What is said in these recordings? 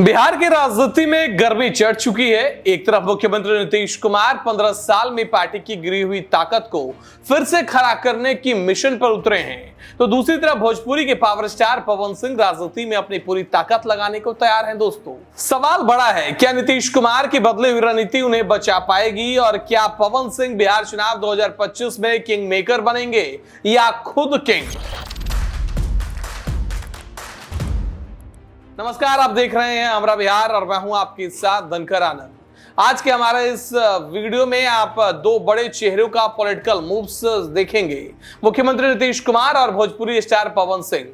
बिहार की राजनीति में गर्मी चढ़ चुकी है। एक तरफ मुख्यमंत्री नीतीश कुमार 15 साल में पार्टी की गिरी हुई ताकत को फिर से खड़ा करने की मिशन पर उतरे हैं, तो दूसरी तरफ भोजपुरी के पावर स्टार पवन सिंह राजनीति में अपनी पूरी ताकत लगाने को तैयार हैं। दोस्तों, सवाल बड़ा है, क्या नीतीश कुमार की बदली हुई रणनीति उन्हें बचा पाएगी और क्या पवन सिंह बिहार चुनाव 2025 में किंग मेकर बनेंगे या खुद किंग? नमस्कार, आप देख रहे हैं हमरा बिहार और मैं हूं आपके साथ धनकर आनंद। आज के हमारे इस वीडियो में आप दो बड़े चेहरों का पॉलिटिकल मूव्स देखेंगे। मुख्यमंत्री नीतीश कुमार और भोजपुरी स्टार पवन सिंह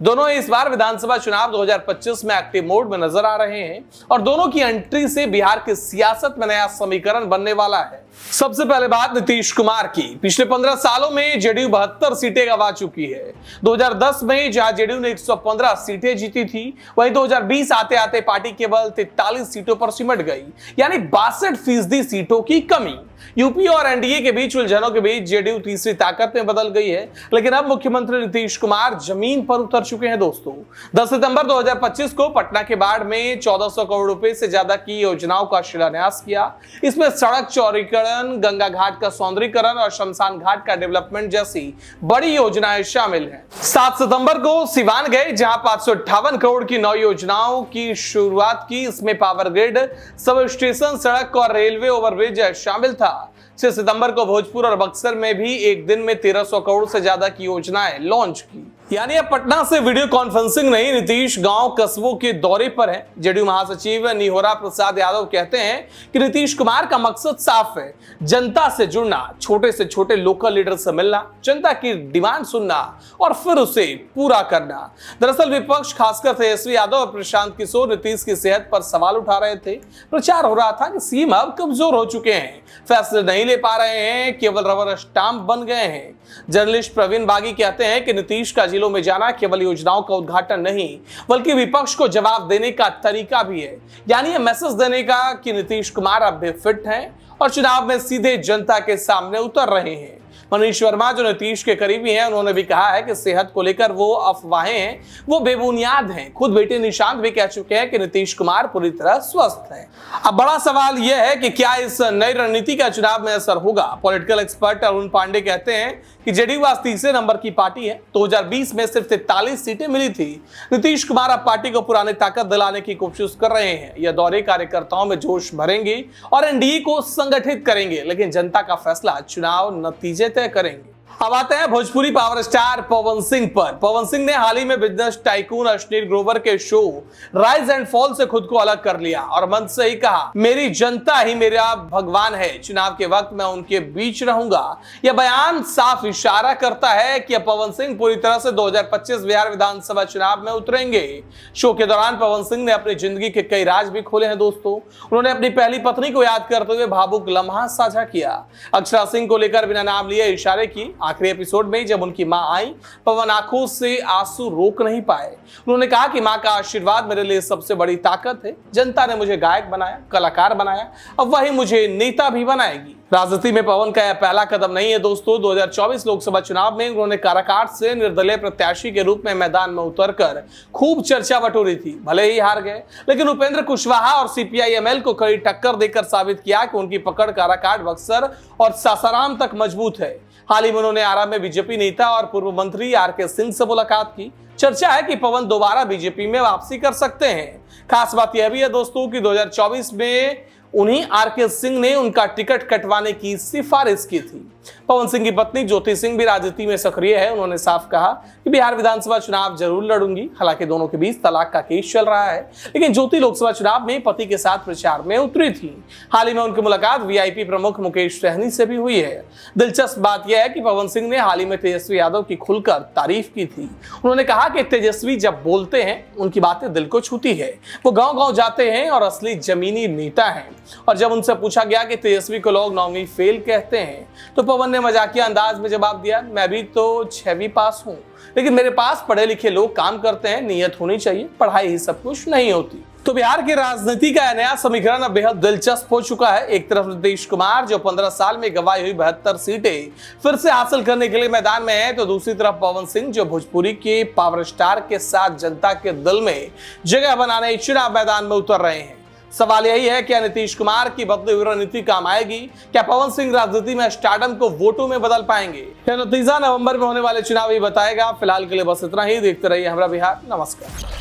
दोनों इस बार विधानसभा चुनाव 2025 में एक्टिव मोड में नजर आ रहे हैं और दोनों की एंट्री से बिहार की सियासत में नया समीकरण बनने वाला है। सबसे पहले बात नीतीश कुमार की। पिछले 15 सालों में जेडीयू 72 सीटें गंवा चुकी है। 2010 में जहां जेडीयू ने 115 सीटें जीती थी, वहीं 2020 आते आते पार्टी केवल 43 सीटों पर सिमट गई, यानी 62% सीटों की कमी। यूपी और एनडीए के बीच उलझनों के बीच जेडीयू तीसरी ताकत में बदल गई है, लेकिन अब मुख्यमंत्री नीतीश कुमार जमीन पर उतर चुके हैं। दोस्तों, 10 सितंबर 2025 को पटना के बाढ़ में 1400 करोड़ रुपए से ज्यादा की योजनाओं का शिलान्यास किया। इसमें सड़क चौड़ीकरण, गंगा घाट का सौंदर्यीकरण और शमशान घाट का डेवलपमेंट जैसी बड़ी योजनाएं शामिल हैं। 7 सितंबर को सिवान गए, जहां 558 करोड़ की 9 योजनाओं की शुरुआत की। इसमें पावर ग्रिड, सब स्टेशन, सड़क और रेलवे ओवरब्रिज शामिल था। 6 सितंबर को भोजपुर और बक्सर में भी एक दिन में 1300 करोड़ से ज्यादा की योजनाएं लॉन्च की। यानी अब पटना से वीडियो कॉन्फ्रेंसिंग नहीं, नीतीश गांव कस्बों के दौरे पर है। जेडीयू महासचिव निहोरा प्रसाद यादव कहते हैं कि नीतीश कुमार का मकसद साफ है, जनता से जुड़ना, छोटे से छोटे लोकल लीडर से मिलना, जनता की डिमांड सुनना और फिर उसे पूरा करना। दरअसल विपक्ष, खासकर तेजस्वी यादव और प्रशांत किशोर नीतीश की सेहत पर सवाल उठा रहे थे। प्रचार हो रहा था कि सीएम अब कमजोर हो चुके हैं, फैसले नहीं ले पा रहे हैं, केवल रबर स्टाम्प बन गए हैं। जर्नलिस्ट प्रवीण बागी कहते हैं कि नीतीश का जिलों में जाना केवल योजनाओं का उद्घाटन नहीं, बल्कि विपक्ष को जवाब देने का तरीका भी है। यानी ये मैसेज देने का कि नीतीश कुमार अब भी फिट हैं और चुनाव में सीधे जनता के सामने उतर रहे हैं। मनीष वर्मा, जो नीतीश के करीबी हैं, उन्होंने भी कहा है कि सेहत को लेकर वो अफवाहें हैं, वो बेबुनियाद हैं। खुद बेटे निशांत भी कह चुके हैं कि नीतीश कुमार पूरी तरह स्वस्थ हैं। अब बड़ा सवाल यह है कि क्या इस नई रणनीति का चुनाव में असर होगा। पॉलिटिकल एक्सपर्ट अरुण पांडे कहते हैं कि जेडीयू आज तीसरे नंबर की पार्टी है। 2020 में सिर्फ 43 सीटें मिली थी। नीतीश कुमार अब पार्टी को पुरानी ताकत दिलाने की कोशिश कर रहे हैं। यह दौरे कार्यकर्ताओं में जोश भरेंगे और एनडीए को संगठित करेंगे, लेकिन जनता का फैसला चुनाव नतीजे तय करेंगे। अब आते हैं भोजपुरी पावर स्टार पवन सिंह पर। पवन सिंह ने हाल ही में बिजनेस टाइकून अश्लील ग्रोवर के शो राइज एंड फॉल से खुद को अलग कर लिया और मंच से ही कहा, मेरी जनता ही मेरा भगवान है, चुनाव के वक्त मैं उनके बीच रहूंगा। यह बयान साफ इशारा करता है कि पवन सिंह पूरी तरह से 2025 बिहार विधानसभा चुनाव में उतरेंगे। शो के दौरान पवन सिंह ने अपनी जिंदगी के कई राज भी खोले हैं। दोस्तों, उन्होंने अपनी पहली पत्नी को याद करते हुए भावुक लम्हा साझा किया। अक्षरा सिंह को लेकर बिना नाम लिए इशारे की। आखिरी एपिसोड में जब उनकी मां आई, पवन आंखों से आंसू रोक नहीं पाए। उन्होंने कहा कि मां का आशीर्वाद मेरे लिए सबसे बड़ी ताकत है। जनता ने मुझे गायक बनाया, कलाकार बनाया, अब वही मुझे नेता भी बनाएगी। राजनीति में पवन का यह पहला कदम नहीं है। दोस्तों, 2024 लोकसभा चुनाव में उन्होंने काराकाट से निर्दलीय प्रत्याशी के रूप में मैदान में उतरकर खूब चर्चा बटोरी थी। भले ही हार गए, लेकिन उपेंद्र कुशवाहा और सीपीआई-एमएल को कड़ी टक्कर देकर साबित किया कि उनकी पकड़ काराकाट, बक्सर और सासाराम तक मजबूत है। हाल ही में उन्होंने आरा में बीजेपी नेता और पूर्व मंत्री आरके सिंह से मुलाकात की। चर्चा है कि पवन दोबारा बीजेपी में वापसी कर सकते हैं। खास बात यह भी है दोस्तों कि 2024 में उन्हीं आरके सिंह ने उनका टिकट कटवाने की सिफारिश की थी। पवन सिंह की पत्नी ज्योति सिंह भी राजनीति में सक्रिय है। उन्होंने साफ कहा कि बिहार विधानसभा चुनाव जरूर लड़ूंगी। हालांकि दोनों के बीच तलाक का केस चल रहा है, लेकिन ज्योति लोकसभा चुनाव में पति के साथ प्रचार में उतरी थी। हाल ही में उनकी मुलाकात वीआईपी प्रमुख मुकेश सहनी से भी हुई है। दिलचस्प बात यह है कि पवन सिंह ने हाल ही में तेजस्वी यादव की खुलकर तारीफ की थी। उन्होंने कहा कि तेजस्वी जब बोलते हैं, उनकी बातें दिल को छूती है। वो गाँव गाँव जाते हैं और असली जमीनी नेता है। और जब उनसे पूछा गया कि तेजस्वी को लोग नौवीं फेल कहते हैं, तो पवन ने मजाकिया अंदाज में जवाब दिया, मैं भी तो 6वीं पास हूं, लेकिन मेरे पास पढ़े लिखे लोग काम करते हैं, नीयत होनी चाहिए, पढ़ाई ही सब कुछ नहीं होती। तो बिहार की राजनीति का नया समीकरण अब बेहद दिलचस्प हो चुका है। एक तरफ नीतीश कुमार जो 15 साल में गंवाई हुई 72 सीटें फिर से हासिल करने के लिए मैदान में है, तो दूसरी तरफ पवन सिंह जो भोजपुरी के पावर स्टार के साथ जनता के दिल में जगह बनाने चुनाव मैदान में उतर रहे हैं। सवाल यही है, क्या नीतीश कुमार की बदली हुई रणनीति काम आएगी? क्या पवन सिंह राजनीति में स्टारडम को वोटों में बदल पाएंगे? यह नतीजा नवंबर में होने वाले चुनाव ही बताएगा। फिलहाल के लिए बस इतना ही। देखते रहिए हमरा बिहार। नमस्कार।